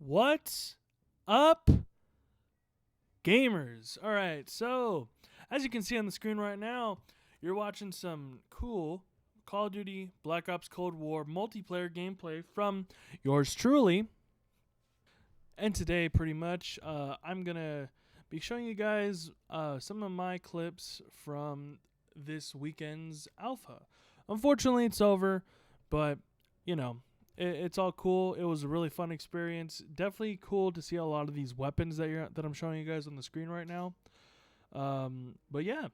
What's up, gamers? All right, so as you can see on the screen right now, you're watching some cool Call of Duty Black Ops Cold War multiplayer gameplay from yours truly. And today, pretty much, I'm gonna be showing you guys some of my clips from this weekend's alpha. Unfortunately, it's over, but you know, it's all cool. It was a really fun experience. Definitely cool to see a lot of these weapons that I'm showing you guys on the screen right now. But yeah,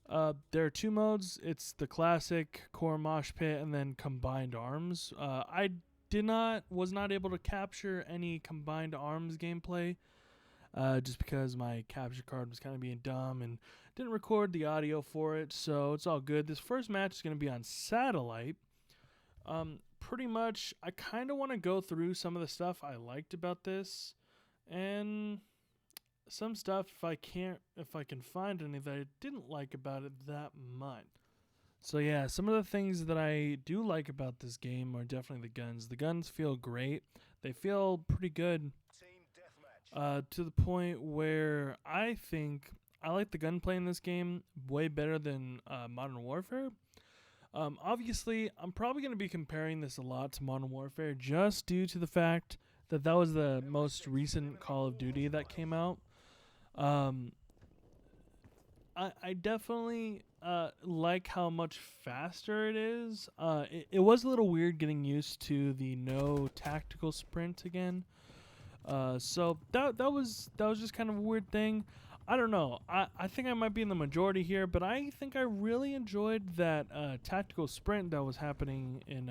there are two modes. It's the classic core mosh pit and then combined arms. I was not able to capture any combined arms gameplay. Just because my capture card was kind of being dumb and didn't record the audio for it, so it's all good. This first match is going to be on satellite. Pretty much, I kind of want to go through some of the stuff I liked about this, and some stuff if I can find any that I didn't like about it that much. So yeah, some of the things that I do like about this game are definitely the guns. The guns feel great. They feel pretty good. To the point where I think I like the gunplay in this game way better than Modern Warfare. Obviously, I'm probably going to be comparing this a lot to Modern Warfare just due to the fact that was the most recent Call of Duty that came out. I definitely like how much faster it is. It was a little weird getting used to the no tactical sprint again. So that was just kind of a weird thing. I don't know. I think I might be in the majority here, but I think I really enjoyed that tactical sprint that was happening in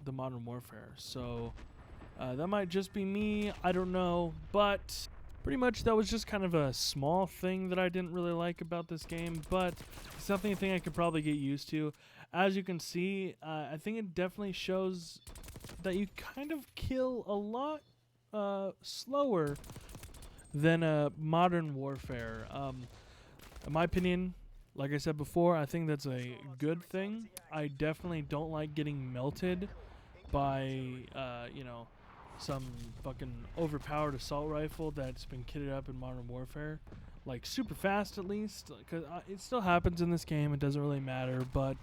the Modern Warfare. So that might just be me. I don't know, but pretty much that was just kind of a small thing that I didn't really like about this game, but it's something I could probably get used to. As you can see, I think it definitely shows that you kind of kill a lot slower than Modern Warfare. In my opinion, like I said before, I think that's a good thing. I definitely don't like getting melted by some fucking overpowered assault rifle that's been kitted up in Modern Warfare, like super fast at least, because it still happens in this game. It doesn't really matter, but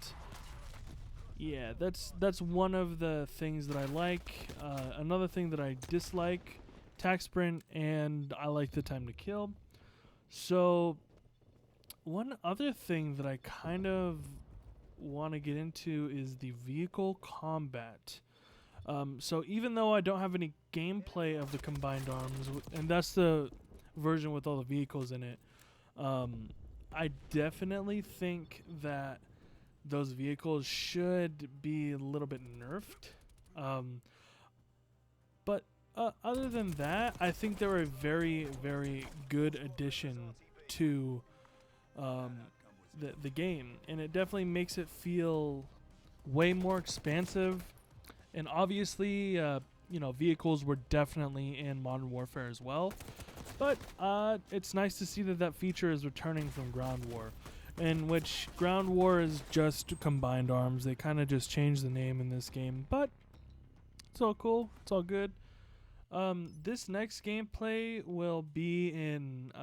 yeah, that's one of the things that I like. Another thing that I dislike, tac sprint, and I like the time to kill. So one other thing that I kind of want to get into is the vehicle combat. So even though I don't have any gameplay of the combined arms, and that's the version with all the vehicles in it, I definitely think that those vehicles should be a little bit nerfed. But other than that, I think they're a very, very good addition to the game, and it definitely makes it feel way more expansive. And obviously, vehicles were definitely in Modern Warfare as well. But it's nice to see that feature is returning from Ground War, in which Ground War is just combined arms. They kind of just changed the name in this game, but it's all cool. It's all good. This next gameplay will be in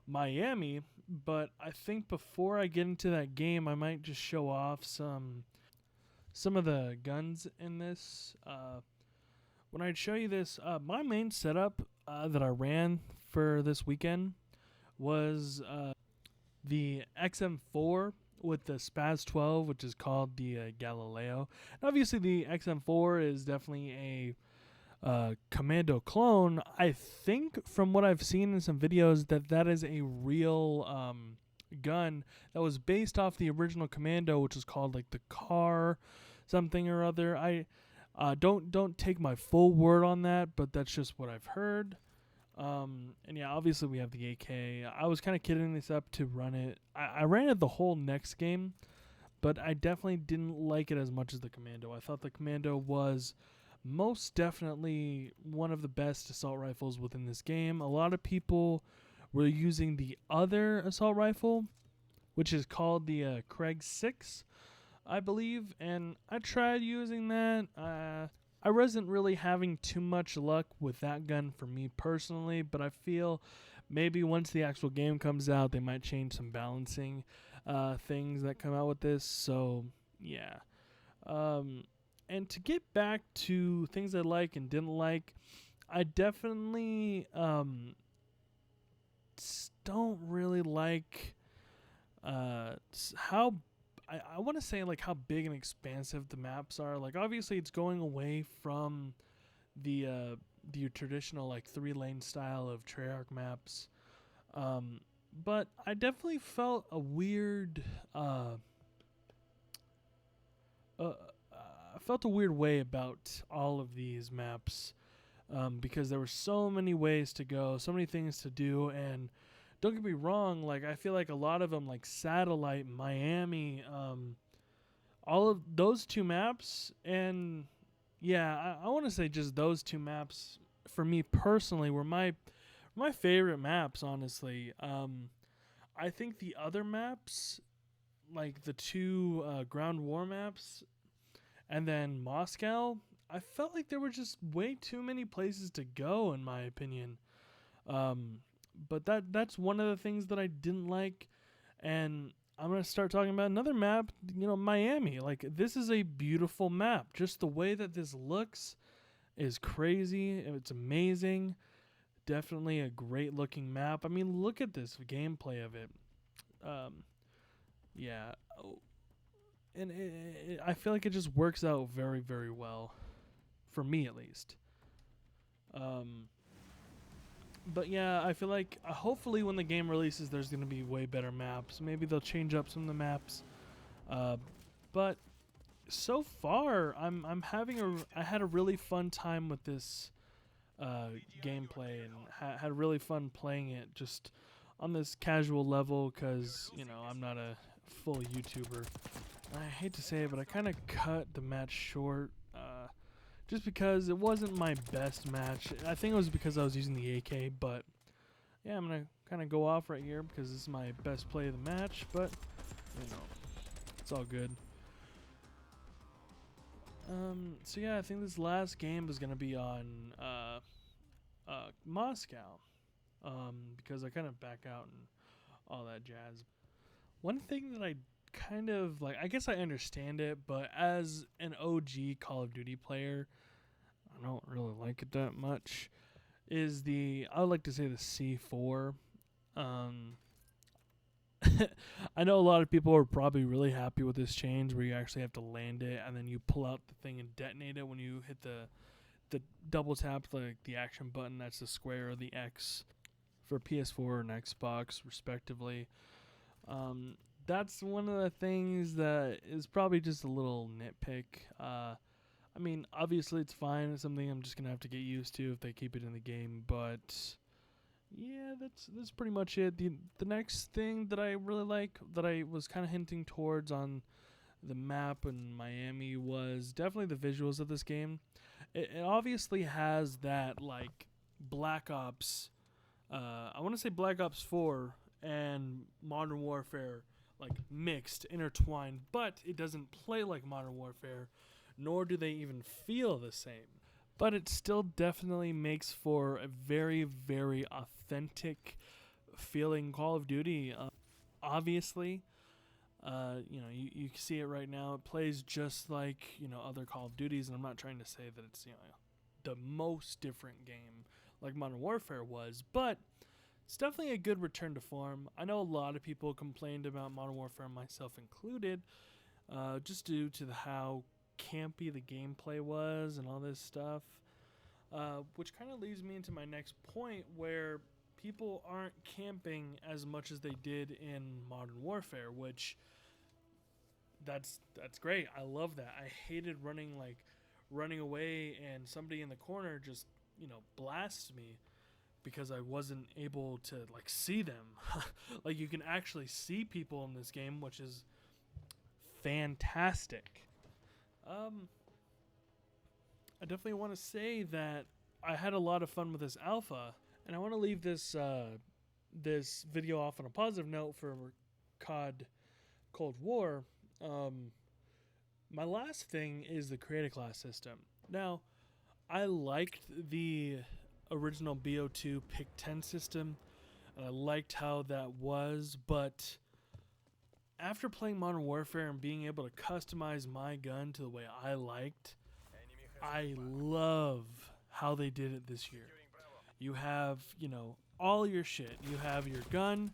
Miami, but I think before I get into that game, I might just show off some of the guns in this. When I show you this, my main setup that I ran for this weekend was the XM4 with the Spaz 12, which is called the Galileo. And obviously, the XM4 is definitely a Commando clone. I think from what I've seen in some videos that is a real gun that was based off the original Commando, which was called like the Car something or other. I don't take my full word on that, but that's just what I've heard. And yeah, obviously we have the AK. I was kind of kidding this up to run it. I ran it the whole next game, but I definitely didn't like it as much as the Commando. I thought the Commando was most definitely one of the best assault rifles within this game. A lot of people were using the other assault rifle, which is called the Craig 6, I believe, and I tried using that. I wasn't really having too much luck with that gun for me personally, but I feel maybe once the actual game comes out, they might change some balancing things that come out with this. So yeah. Um, and to get back to things I like and didn't like, I definitely don't really like how I want to say like how big and expansive the maps are. Like obviously it's going away from the traditional like 3-lane style of Treyarch maps. Um, but I definitely felt a weird uh, I felt a weird way about all of these maps because there were so many ways to go, so many things to do, and don't get me wrong, like I feel like a lot of them, like Satellite, Miami, all of those two maps, and yeah, I want to say just those two maps for me personally were my favorite maps. Honestly, I think the other maps, like the two ground war maps, and then Moscow, I felt like there were just way too many places to go, in my opinion. Um, but that's one of the things that I didn't like, and I'm gonna start talking about another map. You know, Miami. Like this is a beautiful map. Just the way that this looks is crazy. It's amazing. Definitely a great looking map. I mean, look at this gameplay of it. Um, yeah, and I feel like it just works out very very well for me at least. Um, but yeah, I feel like hopefully when the game releases, there's gonna be way better maps. Maybe they'll change up some of the maps. Uh, but so far, I had a really fun time with this gameplay and had really fun playing it just on this casual level because you know I'm not a full YouTuber. I hate to say it, but I kind of cut the match short. Just because it wasn't my best match. I think it was because I was using the AK, but yeah, I'm going to kind of go off right here because this is my best play of the match, but, you know, it's all good. So yeah, I think this last game is going to be on Moscow because I kind of back out and all that jazz. One thing that I kind of like, I guess I understand it, but as an OG Call of Duty player, I don't really like it that much. Is I would like to say the C4. Um, I know a lot of people are probably really happy with this change where you actually have to land it and then you pull out the thing and detonate it when you hit the double tap, like the action button. That's the square or the X for PS4 and Xbox, respectively. That's one of the things that is probably just a little nitpick. I mean, obviously it's fine. It's something I'm just gonna have to get used to if they keep it in the game. But yeah, that's pretty much it. The next thing that I really like that I was kind of hinting towards on the map in Miami was definitely the visuals of this game. It obviously has that like Black Ops. I want to say Black Ops 4 and Modern Warfare like mixed, intertwined, but it doesn't play like Modern Warfare, nor do they even feel the same. But it still definitely makes for a very, very authentic feeling Call of Duty. Obviously, you know, you see it right now. It plays just like, you know, other Call of Duties, and I'm not trying to say that it's, you know, the most different game like Modern Warfare was, but it's definitely a good return to form. I know a lot of people complained about Modern Warfare, myself included, just due to how campy the gameplay was and all this stuff. Which kind of leads me into my next point where people aren't camping as much as they did in Modern Warfare, which that's great. I love that. I hated running away and somebody in the corner just, you know, blasts me because I wasn't able to like see them. Like you can actually see people in this game, which is fantastic. I definitely want to say that I had a lot of fun with this alpha, and I want to leave this video off on a positive note for COD Cold War. My last thing is the create a class system. Now, I liked the original BO2 pick 10 system. And I liked how that was, but after playing Modern Warfare and being able to customize my gun to the way I liked, I love how they did it this year. You have, all your shit. You have your gun,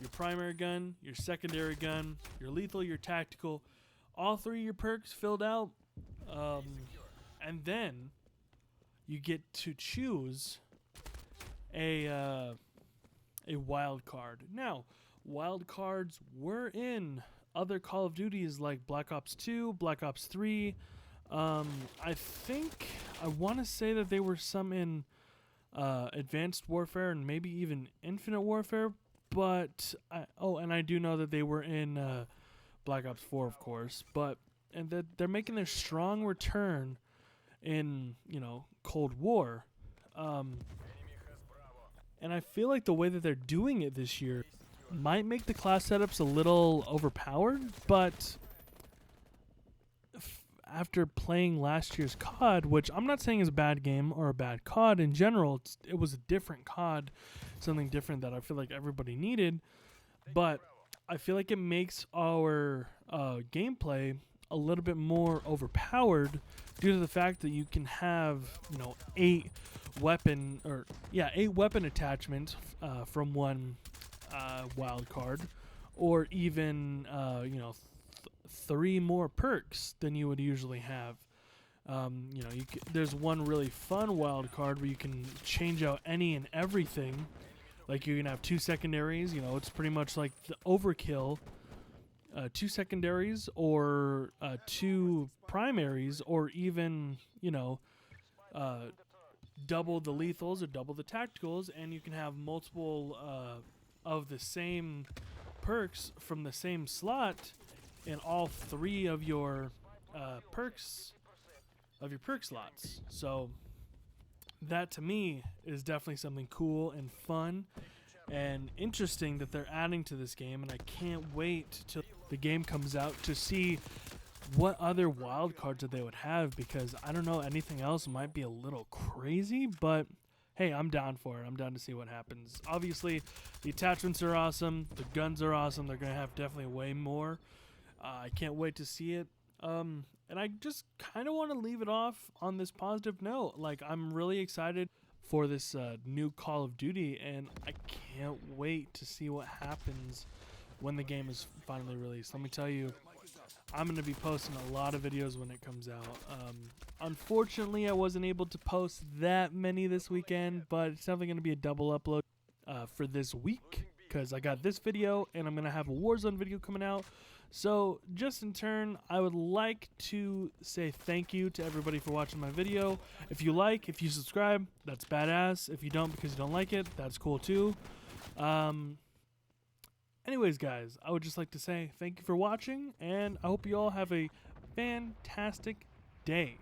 your primary gun, your secondary gun, your lethal, your tactical, all three of your perks filled out. Um, and then you get to choose a wild card. Now, wild cards were in other Call of Duties like Black Ops 2, Black Ops 3. I think I want to say that they were some in Advanced Warfare and maybe even Infinite Warfare. But and I do know that they were in Black Ops 4, of course. And that they're making their strong return in Cold War. And I feel like the way that they're doing it this year might make the class setups a little overpowered, but after playing last year's COD, which I'm not saying is a bad game or a bad COD in general, it was a different COD, something different that I feel like everybody needed, but I feel like it makes our gameplay a little bit more overpowered due to the fact that you can have, 8 weapon attachments from one wild card, or even 3 more perks than you would usually have. There's one really fun wild card where you can change out any and everything. Like you can have 2 secondaries. It's pretty much like the overkill. 2 secondaries or 2 primaries, or even double the lethals or double the tacticals, and you can have multiple of the same perks from the same slot in all 3 of your perk slots. So that to me is definitely something cool and fun and interesting that they're adding to this game, and I can't wait till the game comes out to see what other wild cards that they would have, because I don't know, anything else might be a little crazy, but hey, I'm down for it. I'm down to see what happens. Obviously, the attachments are awesome. The guns are awesome. They're going to have definitely way more. I can't wait to see it. And I just kind of want to leave it off on this positive note. Like, I'm really excited for this new Call of Duty, and I can't wait to see what happens when the game is finally released. Let me tell you, I'm going to be posting a lot of videos when it comes out. Unfortunately, I wasn't able to post that many this weekend, but it's definitely going to be a double upload for this week, because I got this video and I'm going to have a Warzone video coming out. So just in turn, I would like to say thank you to everybody for watching my video. If you subscribe, that's badass. If you don't because you don't like it, that's cool too. Anyways, guys, I would just like to say thank you for watching, and I hope you all have a fantastic day.